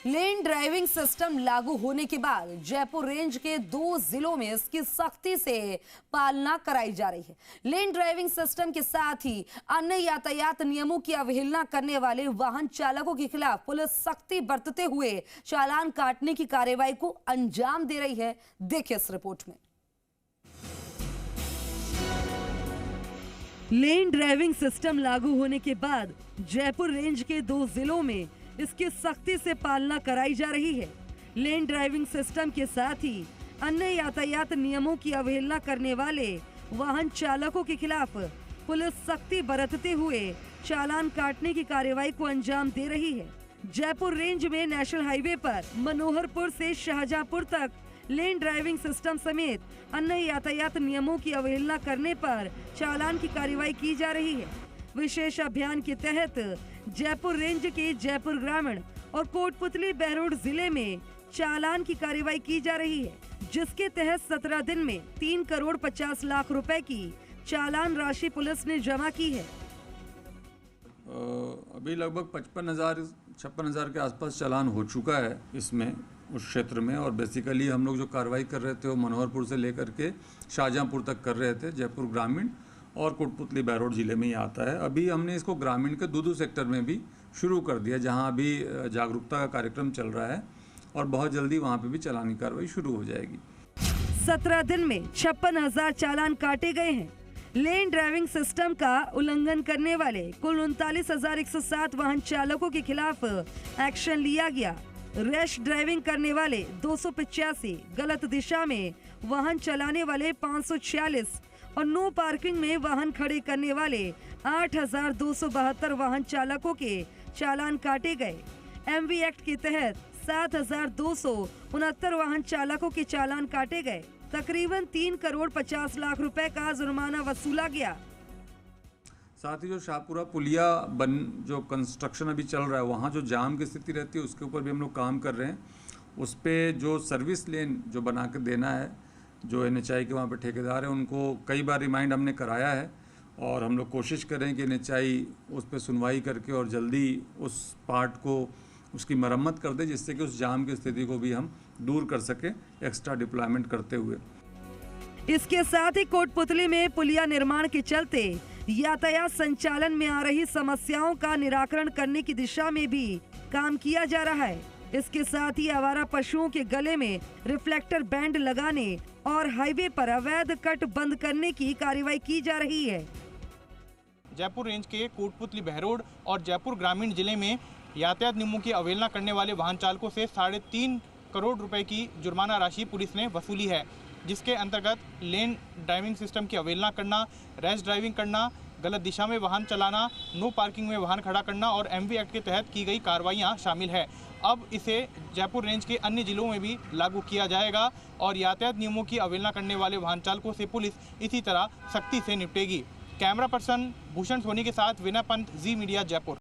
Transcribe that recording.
लेन driving system लागू होने के बाद जयपुर रेंज के 2 जिलों में इसकी सख्ती से पालना कराई जा रही है। लेन ड्राइविंग सिस्टम के साथ ही अन्य यातायात नियमों की अवहेलना करने वाले वाहन चालकों के खिलाफ पुलिस सख्ती बरतते हुए चालान काटने की कार्रवाई को अंजाम दे रही है। देखिए इस रिपोर्ट में। लेन ड्राइविंग सिस्टम लागू होने के बाद जयपुर रेंज के 2 जिलों में इसकी सख्ती से पालना कराई जा रही है। लेन ड्राइविंग सिस्टम के साथ ही अन्य यातायात नियमों की अवहेलना करने वाले वाहन चालकों के खिलाफ पुलिस सख्ती बरतते हुए चालान काटने की कार्रवाई को अंजाम दे रही है। जयपुर रेंज में नेशनल हाईवे पर मनोहरपुर से शाहजहांपुर तक लेन ड्राइविंग सिस्टम समेत अन्य यातायात नियमों की अवहेलना करने पर चालान की कार्रवाई की जा रही है। विशेष अभियान के तहत जयपुर रेंज के जयपुर ग्रामीण और कोटपुतली बहरोड जिले में चालान की कार्रवाई की जा रही है, जिसके तहत 17 दिन में 3 करोड़ 50 लाख रुपए की चालान राशि पुलिस ने जमा की है। अभी लगभग 56,000 के आसपास चालान हो चुका है इसमें, उस क्षेत्र में। और बेसिकली हम लोग जो कार्रवाई कर रहे थे वो मनोहरपुर से लेकर के शाहजहांपुर तक कर रहे थे। जयपुर ग्रामीण और कोटपुतली बहरोड जिले में ही आता है। अभी हमने इसको ग्रामीण के दूदू सेक्टर में भी शुरू कर दिया, जहां अभी जागरूकता का कार्यक्रम चल रहा है और बहुत जल्दी वहां पे भी चालानी कार्रवाई शुरू हो जाएगी। 17 दिन में 56,000 चालान काटे गए हैं। लेन ड्राइविंग सिस्टम का उल्लंघन करने वाले कुल 39,107 वाहन चालकों के खिलाफ एक्शन लिया गया। रैश ड्राइविंग करने वाले 285, गलत दिशा में वाहन चलाने वाले 546 और नो पार्किंग में वाहन खड़े करने वाले 8,272 वाहन चालकों के चालान काटे गए। एमवी एक्ट के तहत 7,269 वाहन चालकों के चालान काटे गए। तकरीबन 3 करोड़ 50 लाख रुपए का जुर्माना वसूला गया। साथ ही जो शाहपुरा पुलिया जो कंस्ट्रक्शन अभी चल रहा है, वहाँ जो जाम की स्थिति रहती है उसके ऊपर भी हम लोग काम कर रहे हैं। उस पे जो सर्विस लेन जो बना के देना है, जो NHI के वहाँ पे ठेकेदार हैं, उनको कई बार रिमाइंड हमने कराया है और हम लोग कोशिश करें कि NHI उस पे सुनवाई करके और जल्दी उस पार्ट को उसकी मरम्मत कर दे, जिससे कि उस जाम की स्थिति को भी हम दूर कर सकें एक्स्ट्रा डिप्लॉयमेंट करते हुए। इसके साथ ही कोटपुतली में पुलिया निर्माण के चलते यातायात संचालन में आ रही समस्याओं का निराकरण करने की दिशा में भी काम किया जा रहा है। इसके साथ ही आवारा पशुओं के गले में रिफ्लेक्टर बैंड लगाने और हाईवे पर अवैध कट बंद करने की कार्रवाई की जा रही है। जयपुर रेंज के कोटपुतली बहरोड और जयपुर ग्रामीण जिले में यातायात नियमों की अवहेलना करने वाले वाहन चालकों से 3.5 करोड़ रुपए की जुर्माना राशि पुलिस ने वसूली है, जिसके अंतर्गत लेन ड्राइविंग सिस्टम की अवहेलना करना, रैश ड्राइविंग करना, गलत दिशा में वाहन चलाना, नो पार्किंग में वाहन खड़ा करना और एमवी एक्ट के तहत की गई कार्रवाइयाँ शामिल है। अब इसे जयपुर रेंज के अन्य जिलों में भी लागू किया जाएगा और यातायात नियमों की अवहेलना करने वाले वाहन चालकों से पुलिस इसी तरह सख्ती से निपटेगी। कैमरा पर्सन भूषण सोनी के साथ विनय पंत, जी मीडिया, जयपुर।